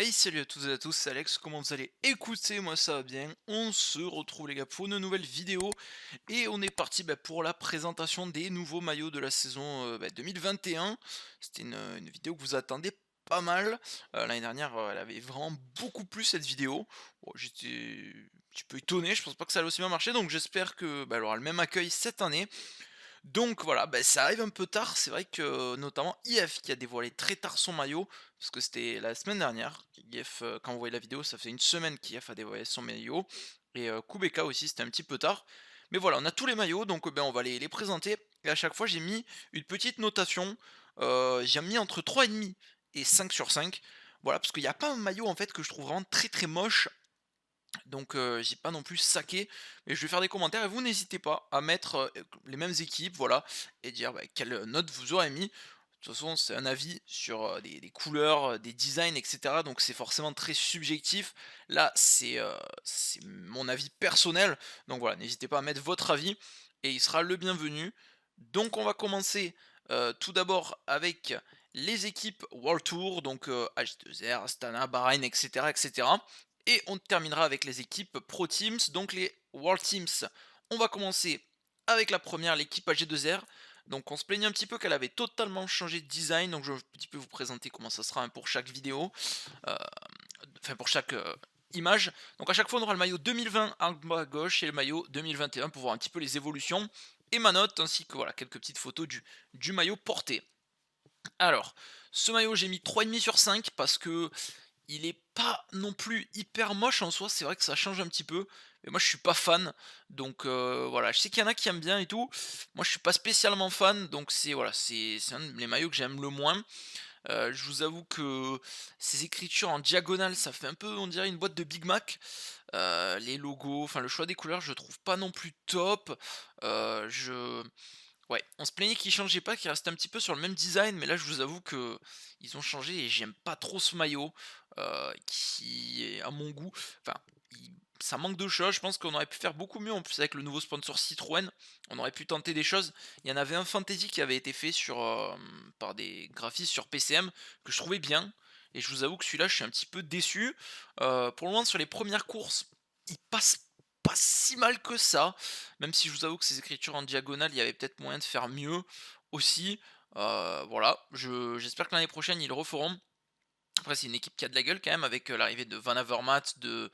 Hey, salut à toutes et à tous, c'est Alex, comment vous allez? Écoutez, moi ça va bien, on se retrouve les gars pour une nouvelle vidéo et on est parti pour la présentation des nouveaux maillots de la saison 2021. C'était une vidéo que vous attendez pas mal. L'année dernière, elle avait vraiment beaucoup plu cette vidéo. Bon, j'étais un petit peu étonné, je pense pas que ça allait aussi bien marcher, donc j'espère que elle aura le même accueil cette année. Donc voilà, ça arrive un peu tard. C'est vrai que notamment IF qui a dévoilé très tard son maillot, parce que c'était la semaine dernière. IF, quand vous voyez la vidéo, ça fait une semaine qu'IF a dévoilé son maillot. Et Kubeka aussi, c'était un petit peu tard. Mais voilà, on a tous les maillots, donc on va les présenter. Et à chaque fois, j'ai mis une petite notation. J'ai mis entre 3,5 et 5 sur 5. Voilà, parce qu'il n'y a pas un maillot en fait que je trouve vraiment très très moche, donc j'ai pas non plus saqué, mais je vais faire des commentaires et vous n'hésitez pas à mettre, les mêmes équipes, voilà, et dire, quelle note vous aurez mis. De toute façon, c'est un avis sur, des couleurs, des designs et cetera, donc c'est forcément très subjectif. Là, c'est mon avis personnel, donc voilà, n'hésitez pas à mettre votre avis et il sera le bienvenu. Donc on va commencer, tout d'abord avec les équipes World Tour, donc H2R, Astana, Bahreïn et cetera. Et on terminera avec les équipes Pro Teams, donc les World Teams. On va commencer avec la première, l'équipe AG2R. Donc on se plaignait un petit peu qu'elle avait totalement changé de design, donc je vais un petit peu vous présenter comment ça sera, hein, pour chaque vidéo, euh, enfin pour chaque image. Donc à chaque fois on aura le maillot 2020 en bas à gauche et le maillot 2021 pour voir un petit peu les évolutions et ma note, ainsi que voilà quelques petites photos du maillot porté. Alors, ce maillot j'ai mis 3,5 sur 5 parce que il est pas non plus hyper moche en soi, c'est vrai que ça change un petit peu, mais moi je suis pas fan, donc voilà. Je sais qu'il y en a qui aiment bien et tout, moi je suis pas spécialement fan, donc c'est voilà, c'est un des maillots que j'aime le moins. Je vous avoue que ces écritures en diagonale, ça fait un peu, on dirait une boîte de Big Mac. Les logos, enfin le choix des couleurs, je trouve pas non plus top. Je Ouais, on se plaignait qu'ils changeaient pas, qu'ils restaient un petit peu sur le même design, mais là je vous avoue que ils ont changé et j'aime pas trop ce maillot, qui est à mon goût, enfin, ça manque de choses. Je pense qu'on aurait pu faire beaucoup mieux en plus avec le nouveau sponsor Citroën. On aurait pu tenter des choses. Il y en avait un fantasy qui avait été fait par des graphistes sur PCM que je trouvais bien, et je vous avoue que celui-là je suis un petit peu déçu. Pour le moment sur les premières courses, il passe pas si mal que ça. Même si je vous avoue que ces écritures en diagonale, il y avait peut-être moyen de faire mieux aussi. Voilà, j'espère que l'année prochaine, ils le referont. Après, c'est une équipe qui a de la gueule quand même, avec l'arrivée de Van Avermaet, de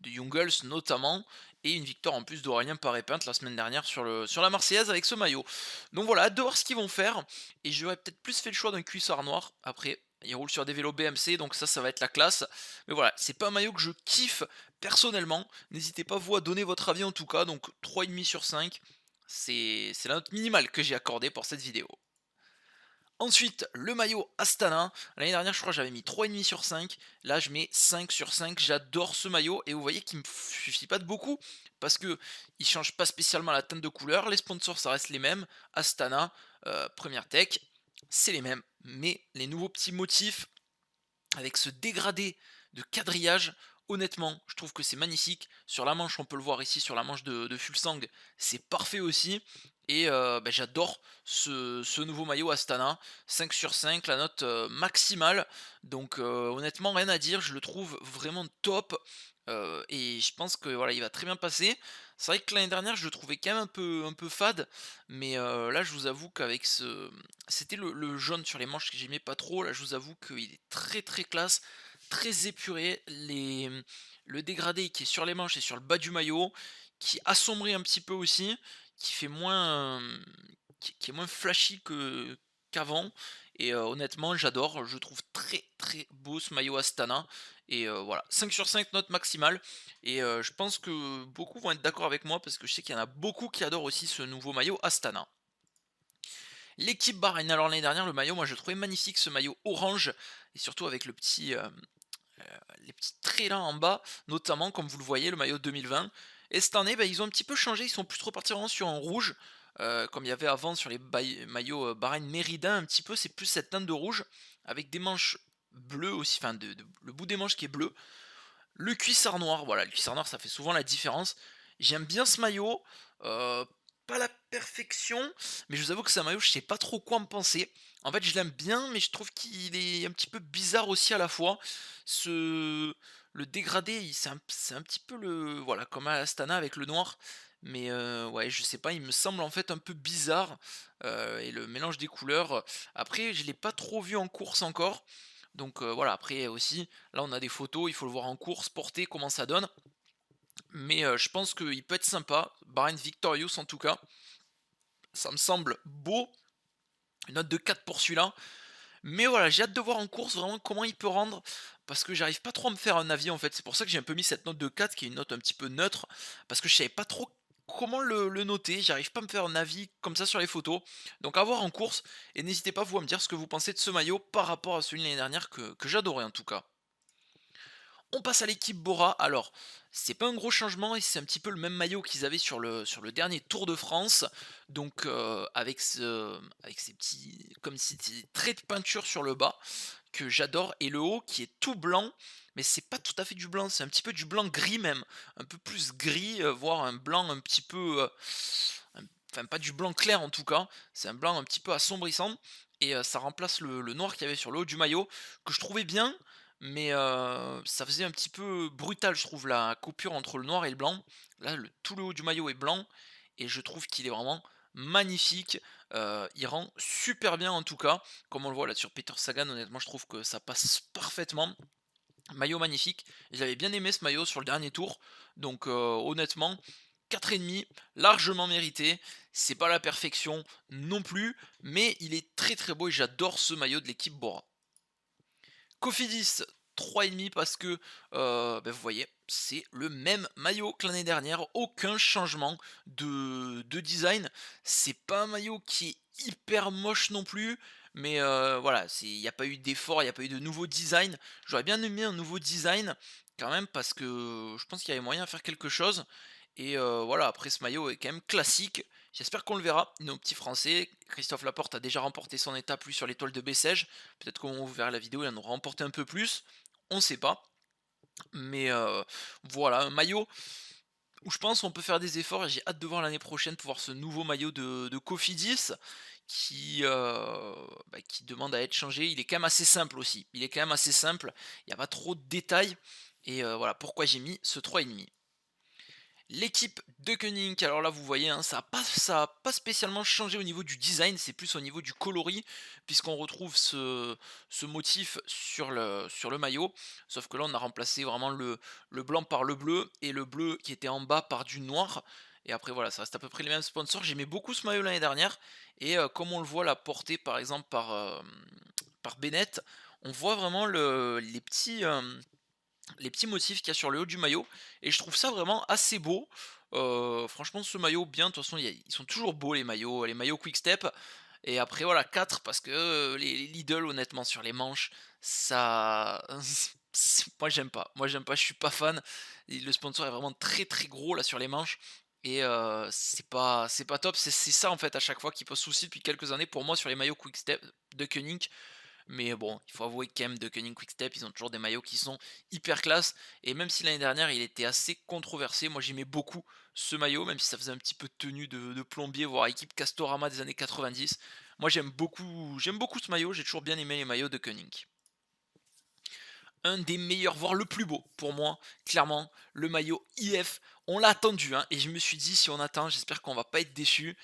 Jungels notamment, et une victoire en plus d'Aurélien Paré-Pinte la semaine dernière sur la Marseillaise avec ce maillot. Donc voilà, hâte de voir ce qu'ils vont faire, et j'aurais peut-être plus fait le choix d'un cuissard noir. Après, ils roulent sur des vélos BMC, donc ça va être la classe. Mais voilà, c'est pas un maillot que je kiffe personnellement. N'hésitez pas vous à donner votre avis en tout cas, donc 3,5 sur 5, c'est la note minimale que j'ai accordée pour cette vidéo. Ensuite, le maillot Astana. L'année dernière, je crois que j'avais mis 3,5 sur 5. Là, je mets 5 sur 5. J'adore ce maillot. Et vous voyez qu'il me suffit pas de beaucoup, parce que il change pas spécialement la teinte de couleur. Les sponsors, ça reste les mêmes. Astana, Première Tech, c'est les mêmes. Mais les nouveaux petits motifs avec ce dégradé de quadrillage, honnêtement, je trouve que c'est magnifique. Sur la manche, on peut le voir ici, sur la manche de Fulsang, c'est parfait aussi. Et j'adore ce nouveau maillot Astana. 5 sur 5, la note maximale. Donc honnêtement, rien à dire, je le trouve vraiment top. Et je pense que voilà, il va très bien passer. C'est vrai que l'année dernière, je le trouvais quand même un peu fade, mais là, je vous avoue qu'avec c'était le jaune sur les manches que j'aimais pas trop. Là, je vous avoue qu'il est très très classe, très épuré. Le dégradé qui est sur les manches et sur le bas du maillot, qui assombrit un petit peu aussi, qui fait moins, qui est moins flashy qu'avant. Et honnêtement, j'adore. Je trouve très très beau ce maillot Astana. Et voilà, 5 sur 5 note maximale. Et je pense que beaucoup vont être d'accord avec moi, parce que je sais qu'il y en a beaucoup qui adorent aussi ce nouveau maillot Astana. L'équipe Bahreïn, alors l'année dernière, le maillot, moi je le trouvais magnifique, ce maillot orange, et surtout avec les petits traits là en bas, notamment comme vous le voyez, le maillot 2020. Et cette année, ils ont un petit peu changé, ils sont plus trop partis vraiment sur un rouge, comme il y avait avant sur les maillots Bahreïn Mérida, un petit peu, c'est plus cette teinte de rouge, avec des manches bleues aussi, enfin le bout des manches qui est bleu. Le cuissard noir, voilà, le cuissard noir ça fait souvent la différence. J'aime bien ce maillot, euh, pas la perfection, mais je vous avoue que c'est un maillot, je sais pas trop quoi en penser. En fait, je l'aime bien, mais je trouve qu'il est un petit peu bizarre aussi à la fois. Ce Le dégradé, c'est un petit peu voilà, comme à Astana avec le noir, mais ouais, je sais pas, il me semble en fait un peu bizarre, et le mélange des couleurs, après je l'ai pas trop vu en course encore, donc voilà, après aussi, là on a des photos, il faut le voir en course, porter, comment ça donne, mais je pense qu'il peut être sympa, Bahrain Victorious en tout cas, ça me semble beau, une note de 4 pour celui-là, mais voilà, j'ai hâte de voir en course vraiment comment il peut rendre, parce que j'arrive pas trop à me faire un avis en fait. C'est pour ça que j'ai un peu mis cette note de 4 qui est une note un petit peu neutre, parce que je savais pas trop comment le noter, j'arrive pas à me faire un avis comme ça sur les photos. Donc à voir en course, et n'hésitez pas vous à me dire ce que vous pensez de ce maillot par rapport à celui de l'année dernière que j'adorais en tout cas. On passe à l'équipe Bora. Alors, c'est pas un gros changement et c'est un petit peu le même maillot qu'ils avaient sur le dernier Tour de France. Donc, avec ces petits, comme si des traits de peinture sur le bas que j'adore, et le haut qui est tout blanc, mais c'est pas tout à fait du blanc, c'est un petit peu du blanc gris même, un peu plus gris, voire un blanc un petit peu, enfin pas du blanc clair en tout cas, c'est un blanc un petit peu assombrissant, et ça remplace le noir qu'il y avait sur le haut du maillot, que je trouvais bien, mais ça faisait un petit peu brutal je trouve la coupure entre le noir et le blanc. Là tout le haut du maillot est blanc, et je trouve qu'il est vraiment magnifique, il rend super bien en tout cas, comme on le voit là sur Peter Sagan, honnêtement je trouve que ça passe parfaitement. Maillot magnifique, j'avais bien aimé ce maillot sur le dernier tour, donc honnêtement, 4,5, largement mérité. C'est pas la perfection non plus, mais il est très très beau et j'adore ce maillot de l'équipe Bora. Cofidis, 3,5 parce que, bah, vous voyez, c'est le même maillot que l'année dernière, aucun changement de design. C'est pas un maillot qui est hyper moche non plus, mais voilà, il n'y a pas eu d'effort, il n'y a pas eu de nouveau design. J'aurais bien aimé un nouveau design quand même parce que je pense qu'il y avait moyen de faire quelque chose, et voilà, après ce maillot est quand même classique. J'espère qu'on le verra, nos petits Français. Christophe Laporte a déjà remporté son étape, lui, sur l'étoile de Bessèges. Peut-être qu'on vous verra la vidéo, il en aura remporté un peu plus. On ne sait pas. Mais voilà, un maillot où je pense qu'on peut faire des efforts, et j'ai hâte de voir l'année prochaine pour voir ce nouveau maillot de Cofidis qui, qui demande à être changé. Il est quand même assez simple aussi. Il est quand même assez simple. Il n'y a pas trop de détails. Et voilà pourquoi j'ai mis ce 3,5. L'équipe de Koenig, alors là vous voyez, hein, ça a pas spécialement changé au niveau du design, c'est plus au niveau du coloris, puisqu'on retrouve ce motif sur le maillot, sauf que là on a remplacé vraiment le blanc par le bleu, et le bleu qui était en bas par du noir, et après voilà, ça reste à peu près les mêmes sponsors. J'aimais beaucoup ce maillot l'année dernière, et comme on le voit là porté par exemple par Bennett, on voit vraiment les petits motifs qu'il y a sur le haut du maillot, et je trouve ça vraiment assez beau. Franchement ce maillot bien, de toute façon ils sont toujours beaux les maillots Quickstep, et après voilà 4 parce que, les Lidl honnêtement sur les manches, ça moi j'aime pas, je suis pas fan, et le sponsor est vraiment très, très gros là sur les manches, et c'est pas top. C'est ça en fait à chaque fois qui pose souci depuis quelques années pour moi sur les maillots Quickstep de Koenig. Mais bon, il faut avouer que quand même de Koenig Quickstep, ils ont toujours des maillots qui sont hyper classe. Et même si l'année dernière, il était assez controversé, moi j'aimais beaucoup ce maillot, même si ça faisait un petit peu de tenue de plombier, voire équipe Castorama des années 90. Moi j'aime beaucoup ce maillot, j'ai toujours bien aimé les maillots de Koenig. Un des meilleurs, voire le plus beau pour moi, clairement, le maillot IF. On l'a attendu, hein, et je me suis dit, si on attend, j'espère qu'on va pas être déçu.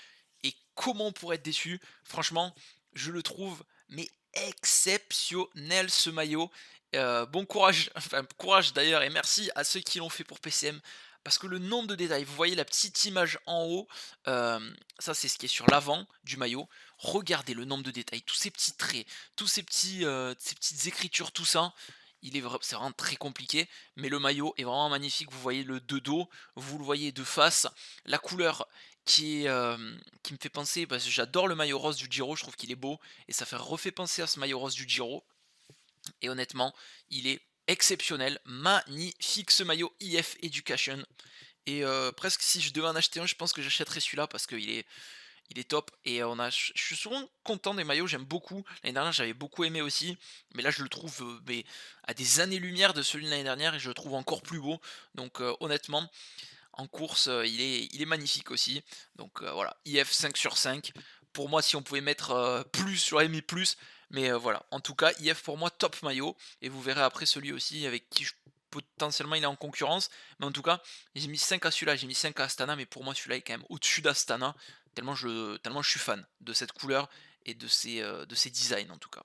Et comment on pourrait être déçu? Franchement, je le trouve mais exceptionnel ce maillot. Bon courage, enfin courage d'ailleurs, et merci à ceux qui l'ont fait pour PCM. Parce que le nombre de détails, vous voyez la petite image en haut, ça c'est ce qui est sur l'avant du maillot. Regardez le nombre de détails, tous ces petits traits, tous ces petites écritures, tout ça. C'est vraiment très compliqué, mais le maillot est vraiment magnifique. Vous voyez le de dos, vous le voyez de face, la couleur qui me fait penser, parce que j'adore le maillot rose du Giro, je trouve qu'il est beau, et ça fait refait penser à ce maillot rose du Giro, et honnêtement, il est exceptionnel, magnifique ce maillot IF Education, et presque si je devais en acheter un, je pense que j'achèterais celui-là parce qu'il est top, et je suis souvent content des maillots, j'aime beaucoup. L'année dernière, j'avais beaucoup aimé aussi, mais là, je le trouve mais à des années-lumière de celui de l'année dernière, et je le trouve encore plus beau. Donc, honnêtement, En course, il est magnifique aussi. Donc voilà, IF 5 sur 5. Pour moi, si on pouvait mettre, plus, j'aurais mis plus. Mais voilà, en tout cas, IF pour moi top maillot et vous verrez après celui aussi avec qui potentiellement il est en concurrence. Mais en tout cas, j'ai mis 5 à celui-là, j'ai mis 5 à Astana, mais pour moi celui-là est quand même au-dessus d'Astana, tellement je suis fan de cette couleur et de ses designs en tout cas.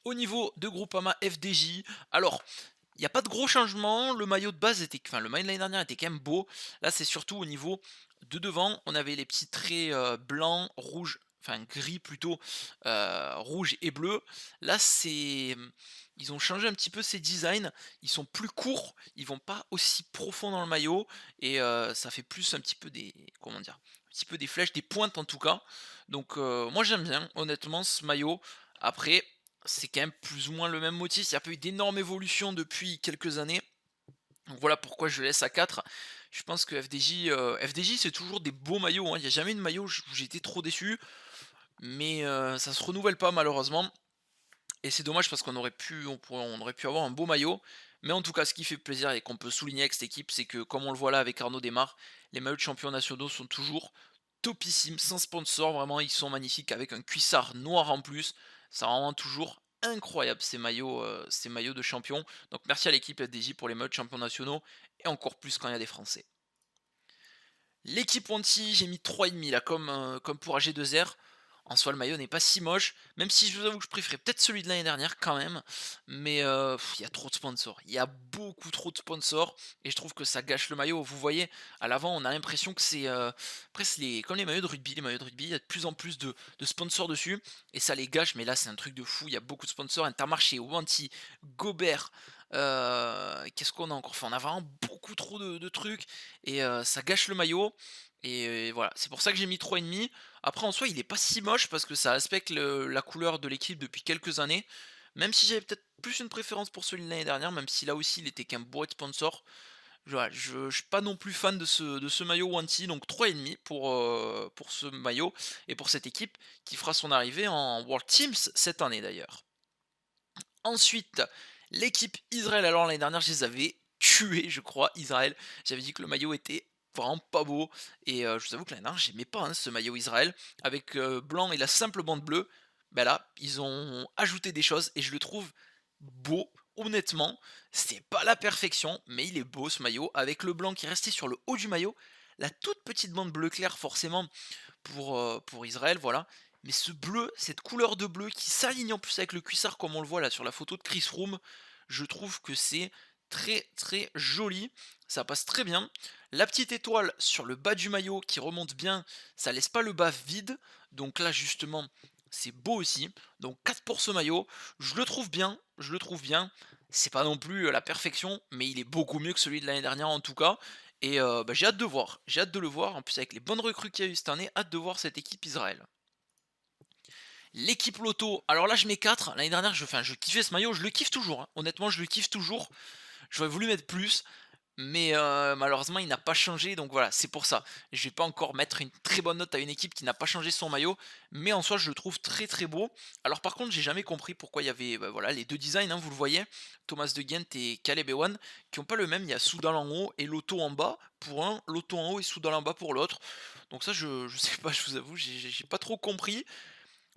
Au niveau de Groupama FDJ, alors il y a pas de gros changements, le maillot de base était enfin le maillot de l'année dernière était quand même beau. Là, c'est surtout au niveau de devant, on avait les petits traits, blancs, rouges, enfin gris plutôt, rouge et bleu. Là, ils ont changé un petit peu ces designs, ils sont plus courts, ils vont pas aussi profond dans le maillot et ça fait plus un petit peu des comment dire? Un petit peu des flèches, des pointes en tout cas. Donc moi j'aime bien honnêtement ce maillot. Après c'est quand même plus ou moins le même motif. Il n'y a pas eu d'énorme évolution depuis quelques années. Donc voilà pourquoi je le laisse à 4. Je pense que FDJ c'est toujours des beaux maillots, hein. Il n'y a jamais eu de maillot où j'ai été trop déçu. Mais ça se renouvelle pas malheureusement. Et c'est dommage parce on aurait pu avoir un beau maillot. Mais en tout cas, ce qui fait plaisir et qu'on peut souligner avec cette équipe, c'est que comme on le voit là avec Arnaud Desmar, les maillots de champions nationaux sont toujours topissimes, sans sponsor, vraiment ils sont magnifiques avec un cuissard noir en plus. Ça rend vraiment toujours incroyable ces maillots de champions. Donc merci à l'équipe FDJ pour les maillots de champions nationaux et encore plus quand il y a des Français. L'équipe Wanty, j'ai mis 3,5 là, comme pour AG2R. En soi, le maillot n'est pas si moche, même si je vous avoue que je préférais peut-être celui de l'année dernière quand même. Mais il y a trop de sponsors. Il y a beaucoup trop de sponsors et je trouve que ça gâche le maillot. Vous voyez, à l'avant, on a l'impression que c'est. Après, c'est comme les maillots de rugby. Les maillots de rugby, il y a de plus en plus de sponsors dessus et ça les gâche. Mais là, c'est un truc de fou. Il y a beaucoup de sponsors. Intermarché, Wanty, Gobert. Qu'est-ce qu'on a encore? Enfin, on a vraiment beaucoup trop de trucs et ça gâche le maillot et voilà, c'est pour ça que j'ai mis 3,5. Après en soi, il est pas si moche parce que ça respecte la couleur de l'équipe depuis quelques années, même si j'avais peut-être plus une préférence pour celui de l'année dernière, même si là aussi il était qu'un beau sponsor. Voilà, je suis pas non plus fan de ce maillot Wanty, donc 3,5 pour ce maillot et pour cette équipe qui fera son arrivée en World Teams cette année d'ailleurs. Ensuite, l'équipe Israël, alors l'année dernière, je les avais tués, je crois, Israël. J'avais dit que le maillot était vraiment pas beau. Et je vous avoue que l'année dernière, j'aimais pas hein, ce maillot Israël. Avec blanc et la simple bande bleue, ben là, ils ont ajouté des choses et je le trouve beau. Honnêtement, c'est pas la perfection, mais il est beau ce maillot. Avec le blanc qui restait sur le haut du maillot, la toute petite bande bleu clair, forcément, pour Israël, voilà. Mais ce bleu, cette couleur de bleu qui s'aligne en plus avec le cuissard comme on le voit là sur la photo de Chris Froome, je trouve que c'est très très joli, ça passe très bien. La petite étoile sur le bas du maillot qui remonte bien, ça laisse pas le bas vide, donc là justement c'est beau aussi. Donc 4 pour ce maillot, je le trouve bien, je le trouve bien. C'est pas non plus la perfection, mais il est beaucoup mieux que celui de l'année dernière en tout cas. Et bah, j'ai hâte de voir, j'ai hâte de le voir. En plus avec les bonnes recrues qu'il y a eu cette année, hâte de voir cette équipe Israël. L'équipe Loto, alors là je mets 4. L'année dernière, je kiffais ce maillot, je le kiffe toujours, hein. Honnêtement, je le kiffe toujours. J'aurais voulu mettre plus, mais malheureusement, il n'a pas changé, donc voilà, c'est pour ça. Je vais pas encore mettre une très bonne note à une équipe qui n'a pas changé son maillot, mais en soi, je le trouve très très beau. Alors par contre, j'ai jamais compris pourquoi il y avait bah, voilà, les deux designs, hein, vous le voyez, Thomas de Ghent et Caleb Ewan, qui n'ont pas le même. Il y a Soudal en haut et Loto en bas pour un, Loto en haut et Soudal en bas pour l'autre. Donc ça, je sais pas, je vous avoue, j'ai pas trop compris.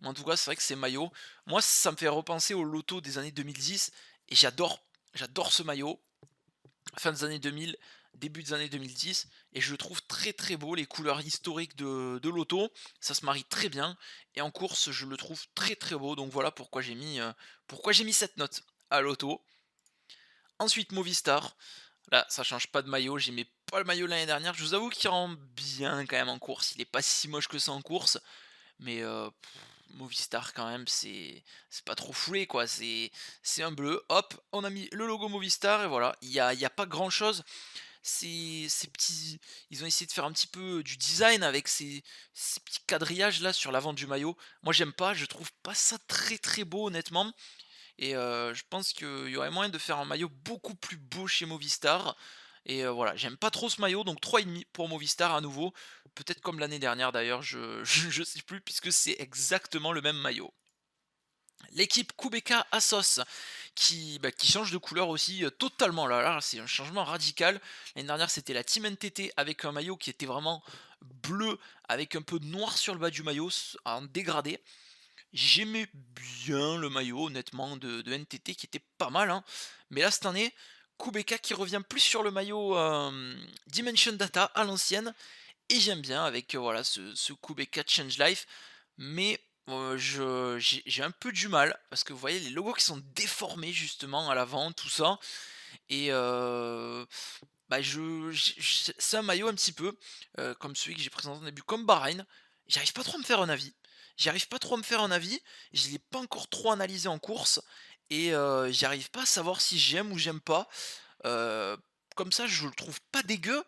En tout cas, c'est vrai que ces maillots, moi, ça me fait repenser au Loto des années 2010 et j'adore ce maillot. Fin des années 2000, début des années 2010 et je le trouve très très beau, les couleurs historiques de Loto, ça se marie très bien et en course, je le trouve très très beau. Donc voilà pourquoi j'ai mis cette note à Loto. Ensuite, Movistar. Là, ça change pas de maillot. J'aimais pas le maillot l'année dernière. Je vous avoue qu'il rend bien quand même en course. Il est pas si moche que ça en course. Mais Movistar quand même, c'est pas trop foulé quoi. C'est un bleu. Hop, on a mis le logo Movistar et voilà. Il y a pas grand chose. Ces petits, ils ont essayé de faire un petit peu du design avec ces petits quadrillages là sur l'avant du maillot. Moi j'aime pas. Je trouve pas ça très très beau honnêtement. Et je pense qu'il y aurait moyen de faire un maillot beaucoup plus beau chez Movistar. Et voilà, j'aime pas trop ce maillot, donc 3,5 pour Movistar à nouveau. Peut-être comme l'année dernière d'ailleurs, je sais plus, puisque c'est exactement le même maillot. L'équipe Kubeka Assos, qui change de couleur aussi, totalement. Là, c'est un changement radical. L'année dernière, c'était la Team NTT avec un maillot qui était vraiment bleu avec un peu de noir sur le bas du maillot en dégradé. J'aimais bien le maillot honnêtement de NTT qui était pas mal, hein. Mais là cette année, Kubeka qui revient plus sur le maillot, Dimension Data à l'ancienne et j'aime bien avec, voilà ce Kubeka Change Life. Mais, je j'ai un peu du mal parce que vous voyez les logos qui sont déformés justement à l'avant, tout ça et bah, c'est un maillot un petit peu, comme celui que j'ai présenté au début, comme Bahreïn. J'arrive pas trop à me faire un avis. J'arrive pas trop à me faire un avis. Je l'ai pas encore trop analysé en course et j'arrive pas à savoir si j'aime ou j'aime pas. Heu, Comme ça, je le trouve pas dégueu.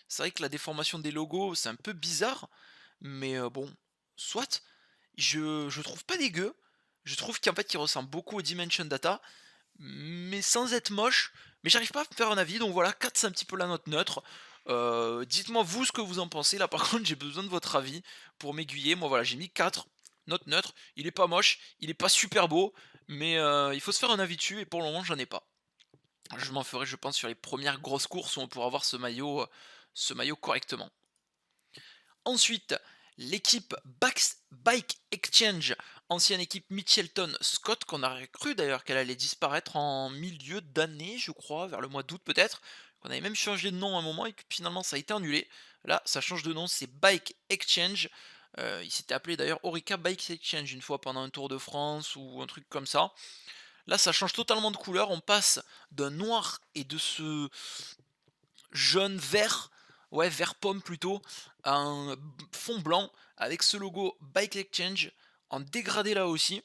C'est vrai que la déformation des logos, c'est un peu bizarre, mais bon, soit. Je trouve pas dégueu. Je trouve qu'en fait, il ressemble beaucoup au Dimension Data mais sans être moche, mais j'arrive pas à me faire un avis, donc voilà, 4 c'est un petit peu la note neutre. Dites-moi vous ce que vous en pensez, là par contre j'ai besoin de votre avis pour m'aiguiller. Moi voilà, j'ai mis 4 note neutre, il est pas moche, il est pas super beau, mais il faut se faire un avis dessus et pour le moment j'en ai pas. Je m'en ferai je pense sur les premières grosses courses où on pourra voir ce maillot correctement. Ensuite, l'équipe Bike Exchange, ancienne équipe Mitchelton Scott, qu'on aurait cru d'ailleurs qu'elle allait disparaître en milieu d'année, je crois, vers le mois d'août peut-être. On avait même changé de nom à un moment et que finalement ça a été annulé. Là, ça change de nom, c'est Bike Exchange. Il s'était appelé d'ailleurs Orica Bike Exchange une fois pendant un Tour de France ou un truc comme ça. Là, ça change totalement de couleur. On passe d'un noir et de ce jaune vert, ouais vert pomme plutôt, un fond blanc avec ce logo Bike Exchange en dégradé là aussi,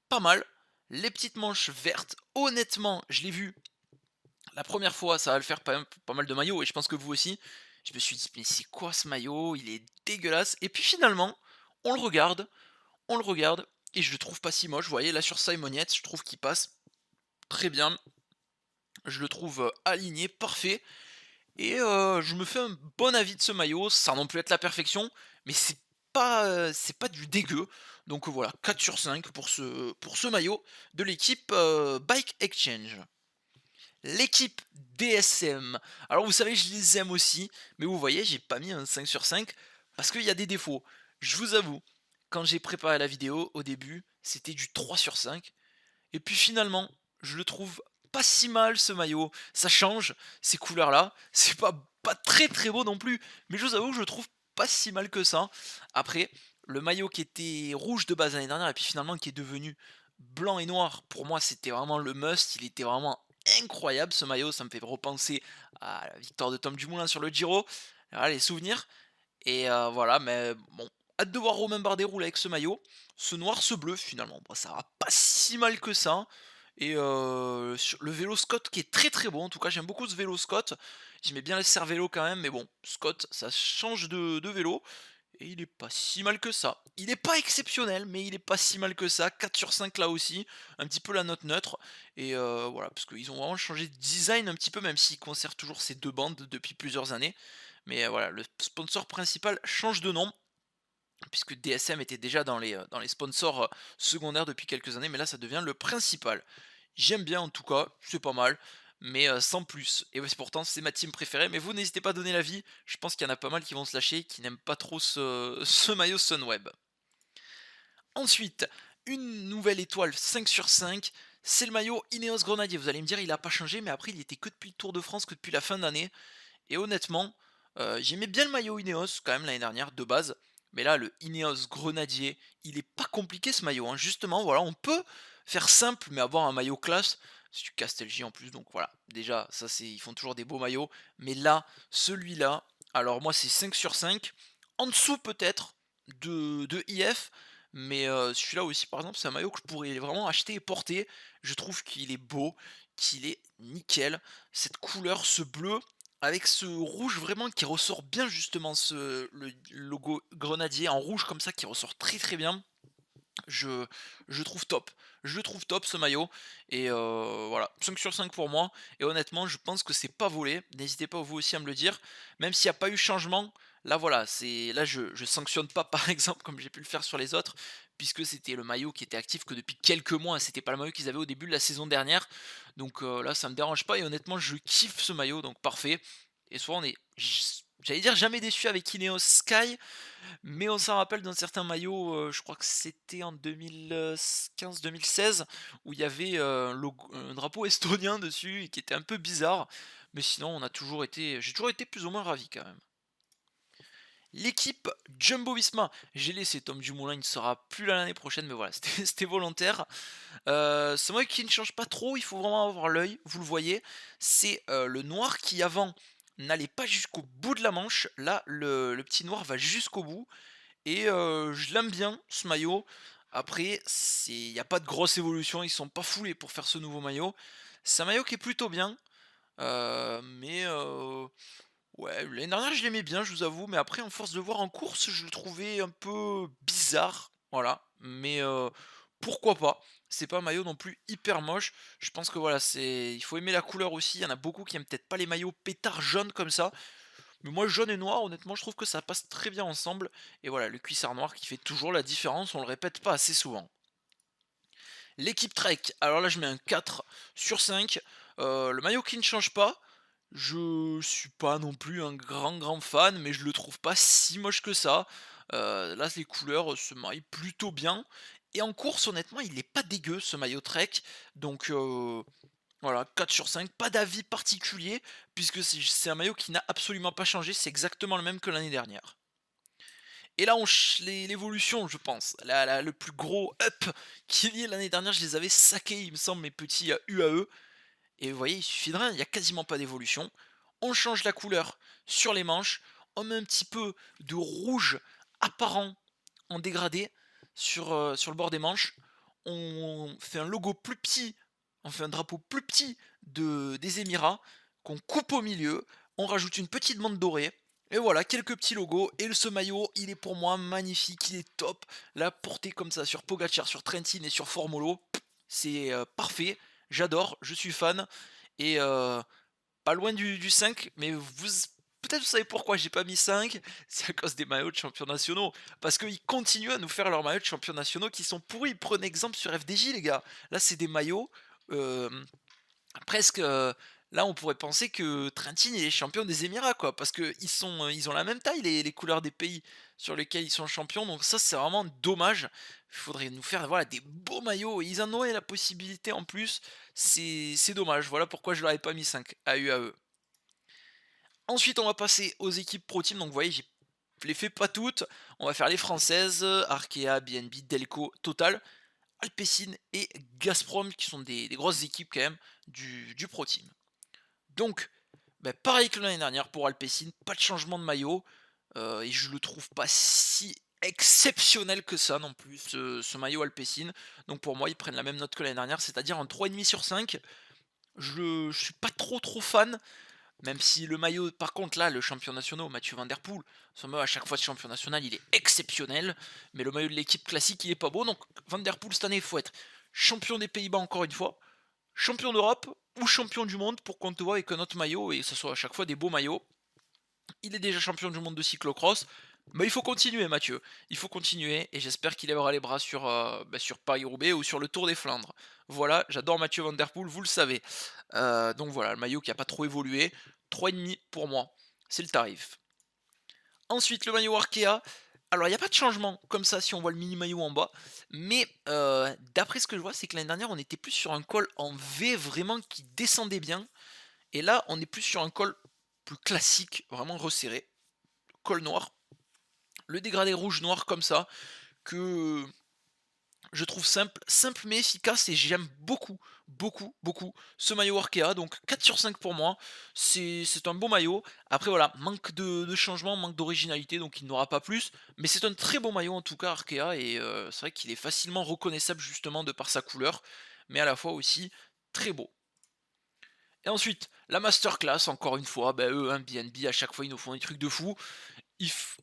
pas mal. Les petites manches vertes, honnêtement, je l'ai vu la première fois, ça va le faire pas mal de maillots et je pense que vous aussi. Je me suis dit mais c'est quoi ce maillot? Il est dégueulasse et puis finalement, on le regarde, on le regarde et je le trouve pas si moche. Vous voyez là sur Simoniette, je trouve qu'il passe très bien. Je le trouve aligné, parfait. Et je me fais un bon avis de ce maillot, sans non plus être la perfection, mais c'est pas du dégueu. Donc voilà, 4 sur 5 pour ce maillot de l'équipe, Bike Exchange. L'équipe DSM. Alors vous savez, je les aime aussi, mais vous voyez, j'ai pas mis un 5 sur 5 parce qu'il y a des défauts. Je vous avoue, quand j'ai préparé la vidéo, au début, c'était du 3 sur 5 et puis finalement, je le trouve pas si mal ce maillot. Ça change, ces couleurs-là. C'est pas très très beau non plus. Mais je vous avoue que je le trouve pas si mal que ça. Après, le maillot qui était rouge de base l'année dernière et puis finalement qui est devenu blanc et noir, pour moi c'était vraiment le must. Il était vraiment incroyable ce maillot. Ça me fait repenser à la victoire de Tom Dumoulin sur le Giro. Voilà, les souvenirs. Et voilà, mais bon, hâte de voir Romain Bardet rouler avec ce maillot. Ce noir, ce bleu, finalement, bah, ça va pas si mal que ça. Et sur le vélo Scott qui est très très bon. En tout cas, j'aime beaucoup ce vélo Scott. J'aimais bien les Cervélo quand même, mais bon, Scott, ça change de vélo. Et il est pas si mal que ça. Il est pas exceptionnel, mais il est pas si mal que ça. 4 sur 5 là aussi. Un petit peu la note neutre. Et voilà, parce qu'ils ont vraiment changé de design un petit peu, même s'ils conservent toujours ces deux bandes depuis plusieurs années. Mais voilà, le sponsor principal change de nom, puisque DSM était déjà dans les sponsors secondaires depuis quelques années, mais là ça devient le principal. J'aime bien en tout cas, c'est pas mal, mais sans plus. Et ouais, pourtant c'est ma team préférée, mais vous n'hésitez pas à donner l'avis, je pense qu'il y en a pas mal qui vont se lâcher, qui n'aiment pas trop ce maillot Sunweb. Ensuite, une nouvelle étoile 5 sur 5, c'est le maillot Ineos Grenadier. Vous allez me dire, il a pas changé, mais après il était que depuis le Tour de France, que depuis la fin d'année. Et honnêtement, j'aimais bien le maillot Ineos quand même l'année dernière de base, mais là le Ineos Grenadier, il est pas compliqué ce maillot, hein. Justement, voilà, on peut faire simple mais avoir un maillot classe. C'est du Castel-J en plus, donc voilà. Déjà, ça c'est ils font toujours des beaux maillots, mais là, celui-là, alors moi c'est 5 sur 5. En dessous peut-être de IF, mais celui-là aussi par exemple, c'est un maillot que je pourrais vraiment acheter et porter. Je trouve qu'il est beau, qu'il est nickel. Cette couleur, ce bleu, avec ce rouge vraiment qui ressort bien justement le logo grenadier en rouge comme ça qui ressort très très bien. Je, je trouve top. Je le trouve top ce maillot. Et voilà, 5 sur 5 pour moi. Et honnêtement, je pense que c'est pas volé. N'hésitez pas vous aussi à me le dire. Même s'il n'y a pas eu changement, là voilà, c'est là je sanctionne pas par exemple comme j'ai pu le faire sur les autres. puisque c'était le maillot qui était actif que depuis quelques mois, c'était pas le maillot qu'ils avaient au début de la saison dernière. Donc là, ça me dérange pas et honnêtement, je kiffe ce maillot, donc parfait. Et soit on est j'allais dire jamais déçu avec Ineos Sky, mais on s'en rappelle d'un certain maillot, je crois que c'était en 2015-2016 où il y avait, un drapeau estonien dessus et qui était un peu bizarre. Mais sinon j'ai toujours été plus ou moins ravi quand même. L'équipe Jumbo-Visma, j'ai laissé Tom Dumoulin, il ne sera plus là l'année prochaine, mais voilà, c'était volontaire. C'est vrai qu'il ne change pas trop, il faut vraiment avoir l'œil, vous le voyez. C'est, le noir qui avant n'allait pas jusqu'au bout de la manche, là le petit noir va jusqu'au bout et je l'aime bien ce maillot. Après il y a pas de grosse évolution, ils sont pas foulés pour faire ce nouveau maillot. C'est un maillot qui est plutôt bien, mais ouais, l'année dernière, je l'aimais bien, je vous avoue, mais après, en force de le voir en course, je le trouvais un peu bizarre, voilà. Mais pourquoi pas? C'est pas un maillot non plus hyper moche. Je pense que voilà, il faut aimer la couleur aussi. Il y en a beaucoup qui aiment peut-être pas les maillots pétards jaunes comme ça. Mais moi, jaune et noir, honnêtement, je trouve que ça passe très bien ensemble. Et voilà, le cuissard noir qui fait toujours la différence, on le répète pas assez souvent. L'équipe Trek, alors là je mets un 4 sur 5. Le maillot qui ne change pas, je suis pas non plus un grand fan, mais je le trouve pas si moche que ça. Là les couleurs se marient plutôt bien. Et en course honnêtement il est pas dégueu ce maillot Trek. Donc voilà, 4 sur 5, pas d'avis particulier, puisque c'est un maillot qui n'a absolument pas changé, c'est exactement le même que l'année dernière. Et là, l'évolution, je pense, le plus gros up qu'il y ait l'année dernière, je les avais saqués, il me semble, mes petits UAE. Et vous voyez, il suffit de rien, il n'y a quasiment pas d'évolution. On change la couleur sur les manches, on met un petit peu de rouge apparent en dégradé sur le bord des manches. On fait un logo plus petit, on fait un drapeau plus petit des Émirats, qu'on coupe au milieu, on rajoute une petite bande dorée, et voilà, quelques petits logos, et ce maillot, il est pour moi magnifique, il est top. La portée comme ça sur Pogacar, sur Trentin et sur Formolo, c'est parfait, j'adore, je suis fan, et pas loin du 5, mais peut-être vous savez pourquoi j'ai pas mis 5, c'est à cause des maillots de champions nationaux. Parce qu'ils continuent à nous faire leurs maillots de champions nationaux qui sont pourris. Prenez exemple sur FDJ, les gars. Là, c'est des maillots euh, presque. Là, on pourrait penser que Trentin il est champion des Émirats, quoi. Parce qu'ils ont la même taille, les couleurs des pays sur lesquels ils sont champions. Donc, ça, c'est vraiment dommage. Il faudrait nous faire voilà, des beaux maillots. Ils en auraient la possibilité en plus. C'est dommage. Voilà pourquoi je leur ai pas mis 5 à UAE. Ensuite, on va passer aux équipes Pro Team. Donc, vous voyez, je les fais pas toutes. On va faire les françaises, Arkea, BNB, Delco, Total, Alpecin et Gazprom, qui sont des grosses équipes quand même du Pro Team. Donc, pareil que l'année dernière pour Alpecin, pas de changement de maillot. Et je le trouve pas si exceptionnel que ça non plus, ce maillot Alpecin. Donc pour moi, ils prennent la même note que l'année dernière, c'est-à-dire un 3,5 sur 5. Je suis pas trop fan. Même si le maillot, par contre, là, le champion national, Mathieu Van Der Poel, son maillot à chaque fois de champion national, il est exceptionnel. Mais le maillot de l'équipe classique, il est pas beau. Donc, Van Der Poel, cette année, il faut être champion des Pays-Bas encore une fois, champion d'Europe ou champion du monde pour qu'on te voit avec un autre maillot et que ce soit à chaque fois des beaux maillots. Il est déjà champion du monde de cyclocross. Mais il faut continuer, Mathieu. Il faut continuer et j'espère qu'il lèvera les bras sur Paris-Roubaix ou sur le Tour des Flandres. Voilà, j'adore Mathieu Van Der Poel, vous le savez. Donc voilà, le maillot qui n'a pas trop évolué. 3,5 pour moi, c'est le tarif. Ensuite, le maillot Arkea. Alors, il n'y a pas de changement comme ça si on voit le mini maillot en bas. Mais d'après ce que je vois, c'est que l'année dernière, on était plus sur un col en V vraiment qui descendait bien. Et là, on est plus sur un col plus classique, vraiment resserré. Col noir. Le dégradé rouge-noir comme ça, que je trouve simple mais efficace et j'aime beaucoup ce maillot Arkea, donc 4 sur 5 pour moi, c'est un beau maillot. Après voilà, manque de changement, manque d'originalité, donc il n'aura pas plus, mais c'est un très beau maillot en tout cas Arkea, et c'est vrai qu'il est facilement reconnaissable justement de par sa couleur, mais à la fois aussi très beau. Et ensuite, la masterclass, encore une fois, eux, hein, BNB, à chaque fois ils nous font des trucs de fou.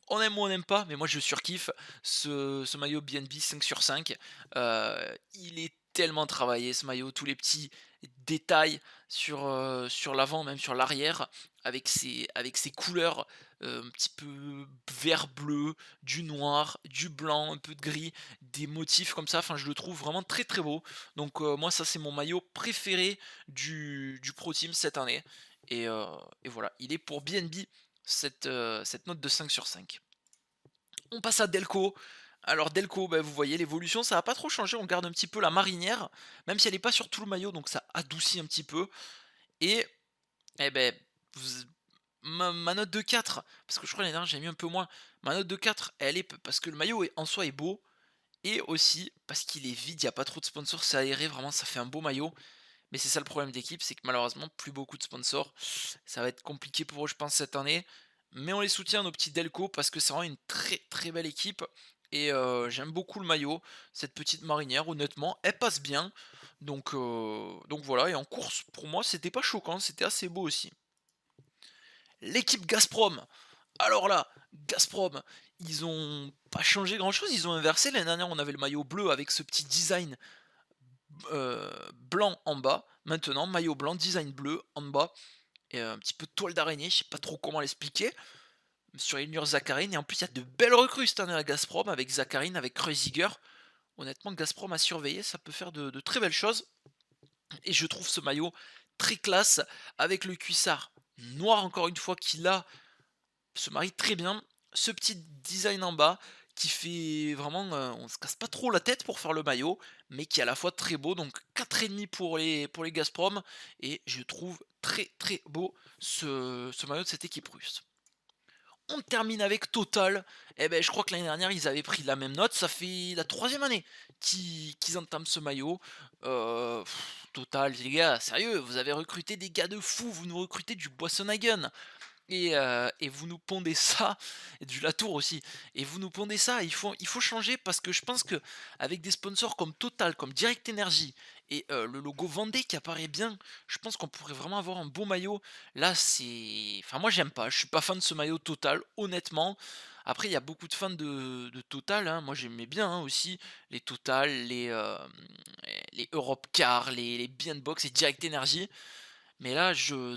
On aime ou on n'aime pas, mais moi je surkiffe ce maillot BNB 5 sur 5. Il est tellement travaillé ce maillot, tous les petits détails sur l'avant, même sur l'arrière, avec ses couleurs un petit peu vert bleu, du noir, du blanc, un peu de gris, des motifs comme ça, enfin je le trouve vraiment très, très beau. Donc moi ça c'est mon maillot préféré du Pro Team cette année et et voilà, il est pour BNB cette note de 5/5. On passe à Delco. Alors Delco, bah, vous voyez l'évolution, ça a pas trop changé, on garde un petit peu la marinière, même si elle est pas sur tout le maillot, donc ça adoucit un petit peu et eh beh, vous ma note de 4, parce que je crois l'année dernière j'ai mis un peu moins. Ma note de 4, elle est parce que le maillot en soi est beau et aussi parce qu'il est vide, il y a pas trop de sponsors, c'est aéré, vraiment ça fait un beau maillot. Mais c'est ça le problème d'équipe, c'est que malheureusement plus beaucoup de sponsors. Ça va être compliqué pour eux je pense cette année. Mais on les soutient nos petits Delco parce que c'est vraiment une très très belle équipe. Et j'aime beaucoup le maillot, cette petite marinière, honnêtement, elle passe bien. Donc voilà, et en course, pour moi, c'était pas choquant, c'était assez beau aussi. L'équipe Gazprom. Alors là, Gazprom, ils ont pas changé grand chose, ils ont inversé. L'année dernière, on avait le maillot bleu avec ce petit design blanc en bas. Maintenant, maillot blanc, design bleu en bas. Et un petit peu de toile d'araignée, je sais pas trop comment l'expliquer. Sur Ilnur Zakarin. Et en plus, il y a de belles recrues cette année à Gazprom avec Zakarin, avec Kreuziger. Honnêtement, Gazprom à surveiller, ça peut faire de très belles choses. Et je trouve ce maillot très classe avec le cuissard noir encore une fois qui là se marie très bien. Ce petit design en bas qui fait vraiment, on se casse pas trop la tête pour faire le maillot, mais qui est à la fois très beau. Donc 4,5 pour les Gazprom et je trouve très très beau ce maillot de cette équipe russe. On termine avec Total. Eh ben, je crois que l'année dernière, ils avaient pris la même note. Ça fait la troisième année qu'ils entament ce maillot. Total, les gars, sérieux, vous avez recruté des gars de fou. Vous nous recrutez du Boissonhagen et vous nous pondez ça, et du Latour aussi, et vous nous pondez ça, il faut changer parce que je pense que avec des sponsors comme Total, comme Direct Energy et le logo Vendée qui apparaît bien, je pense qu'on pourrait vraiment avoir un beau maillot. Là, c'est enfin moi j'aime pas, je suis pas fan de ce maillot Total, honnêtement. Après il y a beaucoup de fans de Total, hein. Moi j'aimais bien, hein, aussi les Total, les Europcar, les Box et Direct Energy. Mais là,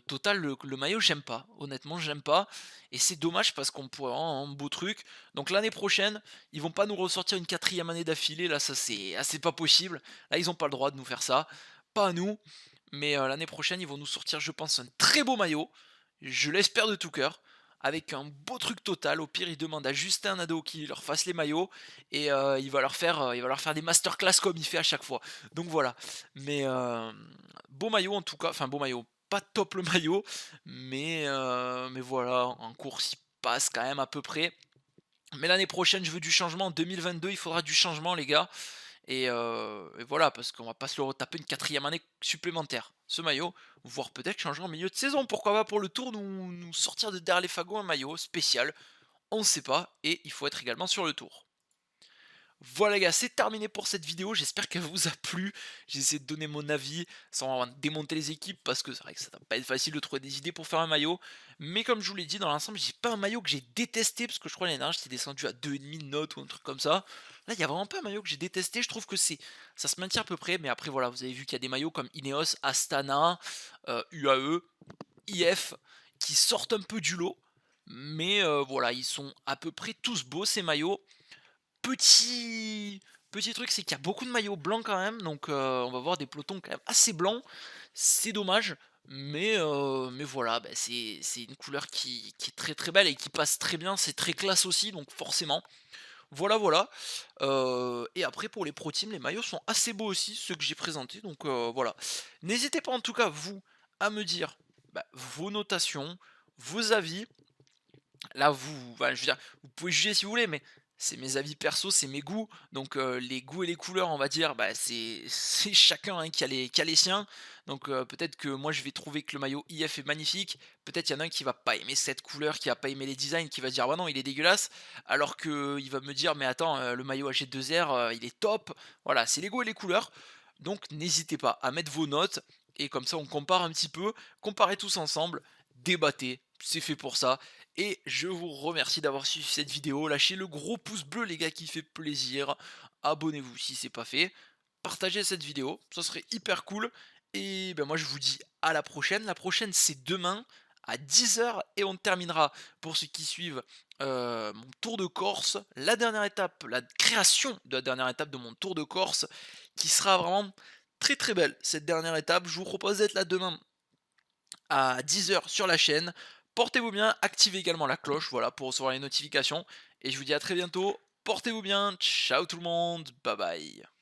Total, le maillot, j'aime pas. Honnêtement, j'aime pas. Et c'est dommage parce qu'on pourrait avoir un beau truc. Donc l'année prochaine, ils vont pas nous ressortir une quatrième année d'affilée. Là, ça c'est pas possible. Là, ils ont pas le droit de nous faire ça. Pas à nous. Mais l'année prochaine, ils vont nous sortir, je pense, un très beau maillot. Je l'espère de tout cœur. Avec un beau truc Total. Au pire, ils demandent à Justin Nadeau qui leur fasse les maillots. Et il va leur faire des masterclass comme il fait à chaque fois. Donc voilà. Mais beau maillot en tout cas. Enfin, beau maillot, pas top le maillot, mais voilà, en course il passe quand même à peu près. Mais l'année prochaine, je veux du changement. En 2022, il faudra du changement, les gars. Et voilà, parce qu'on va pas se le retaper une quatrième année supplémentaire. Ce maillot, voire peut-être changer en milieu de saison. Pourquoi pas pour le tour nous sortir de derrière les fagots un maillot spécial. On ne sait pas. Et il faut être également sur le tour. Voilà les gars, c'est terminé pour cette vidéo, j'espère qu'elle vous a plu. J'ai essayé de donner mon avis sans démonter les équipes parce que c'est vrai que ça va pas être facile de trouver des idées pour faire un maillot. Mais comme je vous l'ai dit, dans l'ensemble, j'ai pas un maillot que j'ai détesté parce que je crois l'année dernière j'étais descendu à 2,5 de notes ou un truc comme ça. Là, il y a vraiment pas un maillot que j'ai détesté, je trouve que ça se maintient à peu près. Mais après, voilà, vous avez vu qu'il y a des maillots comme Ineos, Astana, UAE, IF qui sortent un peu du lot. Mais voilà, ils sont à peu près tous beaux ces maillots. Petit truc, c'est qu'il y a beaucoup de maillots blancs quand même, donc on va voir des pelotons quand même assez blancs. C'est dommage, mais voilà, bah, c'est une couleur qui est très, très belle et qui passe très bien. C'est très classe aussi, donc forcément. Voilà, voilà. Et après pour les pro teams, les maillots sont assez beaux aussi, ceux que j'ai présentés, donc voilà. N'hésitez pas en tout cas, vous, à me dire, bah, vos notations, vos avis. Là, je veux dire, vous pouvez juger si vous voulez, mais c'est mes avis perso, c'est mes goûts. Donc, les goûts et les couleurs, on va dire, bah, c'est chacun, hein, qui a les siens. Donc, peut-être que moi, je vais trouver que le maillot IF est magnifique. Peut-être il y en a un qui va pas aimer cette couleur, qui va pas aimer les designs, qui va se dire: «Bah non, il est dégueulasse». Alors que il va me dire: «Mais attends, le maillot AG2R, il est top». Voilà, c'est les goûts et les couleurs. Donc, n'hésitez pas à mettre vos notes et comme ça, on compare un petit peu. Comparez tous ensemble, débattez, c'est fait pour ça. Et je vous remercie d'avoir suivi cette vidéo. Lâchez le gros pouce bleu les gars qui fait plaisir. Abonnez-vous si c'est pas fait. Partagez cette vidéo, ça serait hyper cool. Et ben moi je vous dis à la prochaine. La prochaine c'est demain à 10 h et on terminera pour ceux qui suivent, mon tour de Corse, la dernière étape, la création de la dernière étape de mon tour de Corse qui sera vraiment très, très belle cette dernière étape. Je vous propose d'être là demain à 10 h sur la chaîne. Portez-vous bien, activez également la cloche, voilà, pour recevoir les notifications et je vous dis à très bientôt. Portez-vous bien, ciao tout le monde, bye bye.